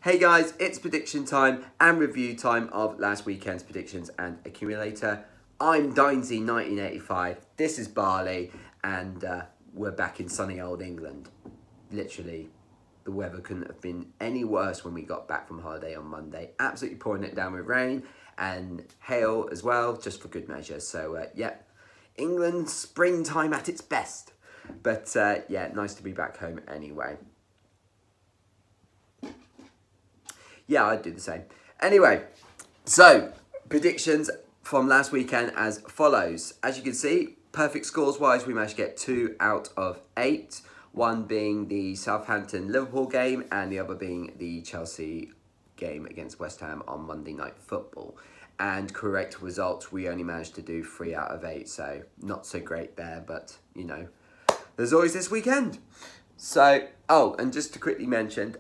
Hey guys, it's prediction time and review time of last weekend's predictions and accumulator. I'm Dinesy 1985, this is Barley, and we're back in sunny old England. Literally, the weather couldn't have been any worse when we got back from holiday on Monday. Absolutely pouring it down with rain and hail as well, just for good measure. So yeah, England springtime at its best. But yeah, nice to be back home anyway. Yeah, I'd do the same. Anyway, so predictions from last weekend as follows. As you can see, perfect scores-wise, we managed to get 2 out of 8. One being the Southampton-Liverpool game and the other being the Chelsea game against West Ham on Monday Night Football. And correct results, we only managed to do 3 out of 8, so not so great there, but, you know, there's always this weekend. So, oh, and just to quickly mention,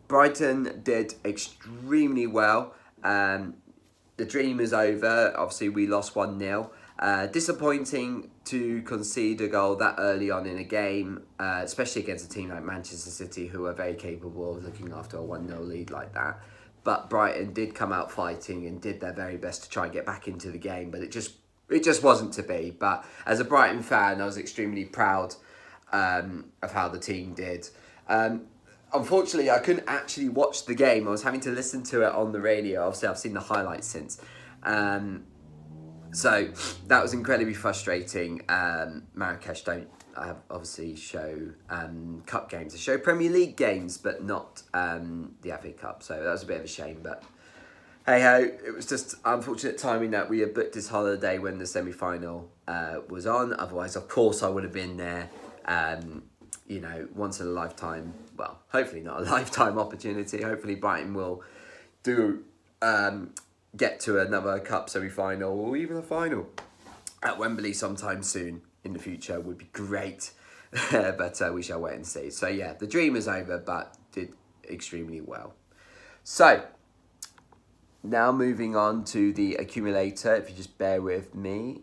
Brighton did extremely well. The dream is over. Obviously, we lost 1-0. Disappointing to concede a goal that early on in a game, especially against a team like Manchester City, who are very capable of looking after a 1-0 lead like that. But Brighton did come out fighting and did their very best to try and get back into the game, but it just wasn't to be. But as a Brighton fan, I was extremely proud of how the team did. Unfortunately, I couldn't actually watch the game. I was having to listen to it on the radio. Obviously, I've seen the highlights since. So that was incredibly frustrating. Marrakesh don't obviously show cup games. They show Premier League games, but not the FA Cup. So that was a bit of a shame. But hey-ho, it was just unfortunate timing that we had booked this holiday when the semi-final was on. Otherwise, of course, I would have been there. You know, once in a lifetime, well, hopefully not a lifetime opportunity. Hopefully Brighton will get to another cup semi-final or even a final at Wembley sometime soon in the future would be great. But we shall wait and see. So yeah, the dream is over, but did extremely well. So now moving on to the accumulator, if you just bear with me.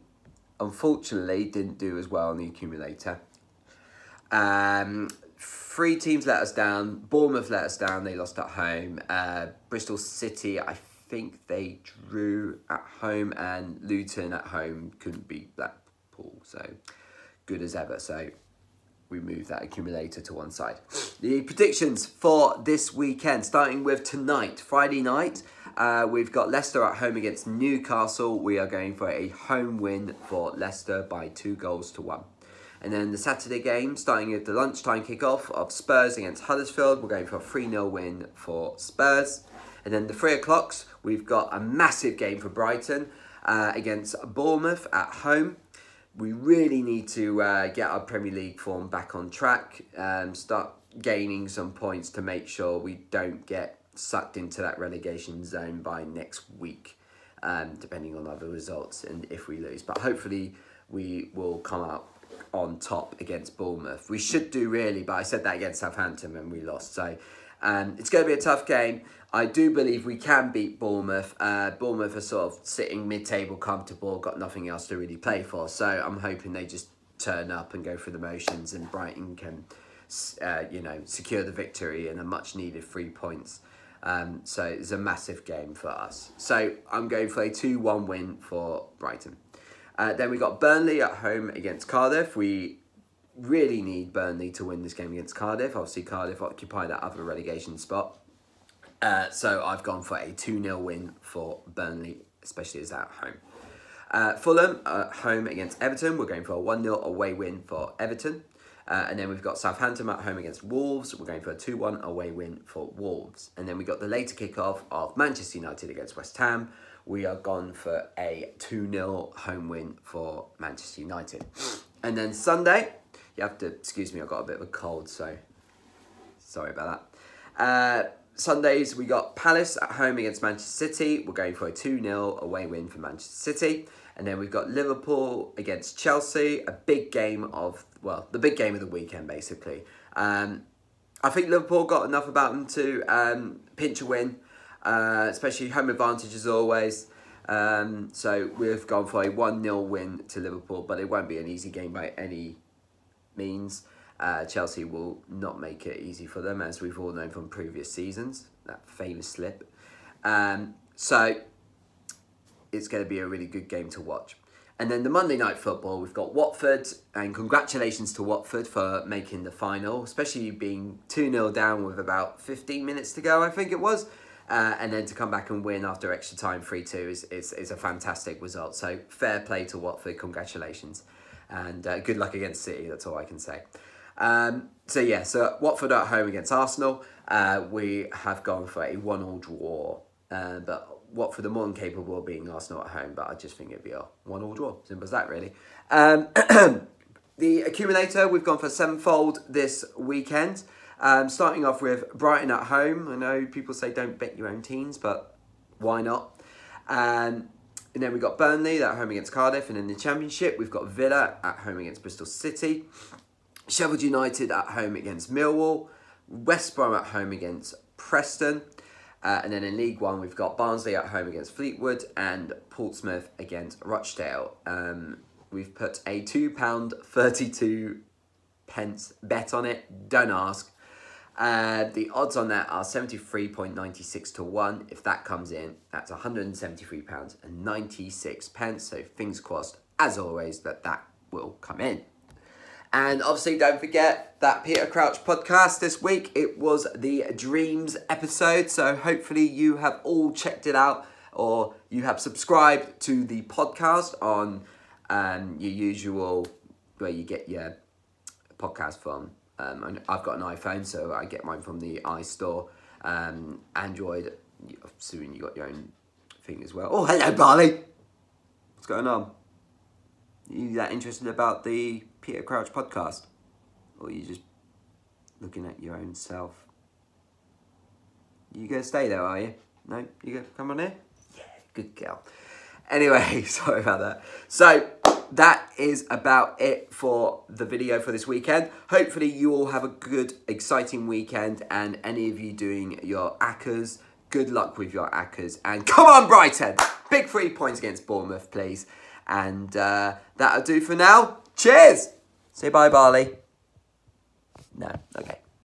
Unfortunately, didn't do as well on the accumulator. 3 teams let us down. Bournemouth let us down. They lost at home. Bristol City, I think they drew at home, and Luton at home couldn't beat Blackpool. So good as ever. So we move that accumulator to one side. The predictions for this weekend, starting with tonight, Friday night, we've got Leicester at home against Newcastle. We are going for a home win for Leicester by 2-1. And then the Saturday game, starting with the lunchtime kickoff of Spurs against Huddersfield. We're going for a 3-0 win for Spurs. And then the 3 o'clocks, we've got a massive game for Brighton against Bournemouth at home. We really need to get our Premier League form back on track, start gaining some points to make sure we don't get sucked into that relegation zone by next week, depending on other results and if we lose. But hopefully we will come out on top against Bournemouth. We should do really, but I said that against Southampton when we lost. So it's going to be a tough game. I do believe we can beat Bournemouth. Bournemouth are sort of sitting mid-table comfortable, got nothing else to really play for. So I'm hoping they just turn up and go through the motions and Brighton can, you know, secure the victory and a much-needed 3 points. So it's a massive game for us. So I'm going for a 2-1 win for Brighton. Then we got Burnley at home against Cardiff. We really need Burnley to win this game against Cardiff. Obviously, Cardiff occupy that other relegation spot. So I've gone for a 2-0 win for Burnley, especially as at home. Fulham at home against Everton. We're going for a 1-0 away win for Everton. And then we've got Southampton at home against Wolves. We're going for a 2-1 away win for Wolves. And then we got the later kickoff of Manchester United against West Ham. We are gone for a 2-0 home win for Manchester United. And then Sunday, you have to excuse me, I've got a bit of a cold, so sorry about that. Sundays, we got Palace at home against Manchester City. We're going for a 2-0 away win for Manchester City. And then we've got Liverpool against Chelsea, a big game of, well, the big game of the weekend, basically. I think Liverpool got enough about them to pinch a win, especially home advantage as always. So we've gone for a 1-0 win to Liverpool, but it won't be an easy game by any means. Chelsea will not make it easy for them, as we've all known from previous seasons. that famous slip. So it's going to be a really good game to watch. And then the Monday night football, we've got Watford, and congratulations to Watford for making the final, especially being 2-0 down with about 15 minutes to go, I think it was. And then to come back and win after extra time 3-2 is a fantastic result. So fair play to Watford, congratulations. And good luck against City, that's all I can say. So Watford at home against Arsenal. We have gone for a 1-1 draw. But Watford are more than capable of beating Arsenal at home, but I just think it'd be a 1-1 draw. Simple as that, really. The accumulator, we've gone for 7-fold this weekend. Starting off with Brighton at home. I know people say don't bet your own teams, but why not? And then we've got Burnley at home against Cardiff. And in the Championship, we've got Villa at home against Bristol City. Sheffield United at home against Millwall. West Brom at home against Preston. And then in League One, we've got Barnsley at home against Fleetwood and Portsmouth against Rochdale. We've put a £2.32 bet on it. Don't ask. The odds on that are 73.96 to 1. If that comes in, that's £173.96. So fingers crossed, as always, that will come in. And obviously, don't forget that Peter Crouch podcast this week. It was the Dreams episode. So hopefully you have all checked it out, or you have subscribed to the podcast on your usual, where you get your podcast from. I've got an iPhone, so I get mine from the iStore. Android, soon you got your own thing as well. Oh, hello, Barley. What's going on? Are you that interested about the Peter Crouch podcast? Or are you just looking at your own self? You gonna stay there, are you? No? You gonna come on here? Yeah, good girl. Anyway, sorry about that. So, that is about it for the video for this weekend. Hopefully you all have a good, exciting weekend, and any of you doing your accas, good luck with your accas. And come on, Brighton! Big 3 points against Bournemouth, please. And that'll do for now. Cheers! Say bye, Barley. No, okay.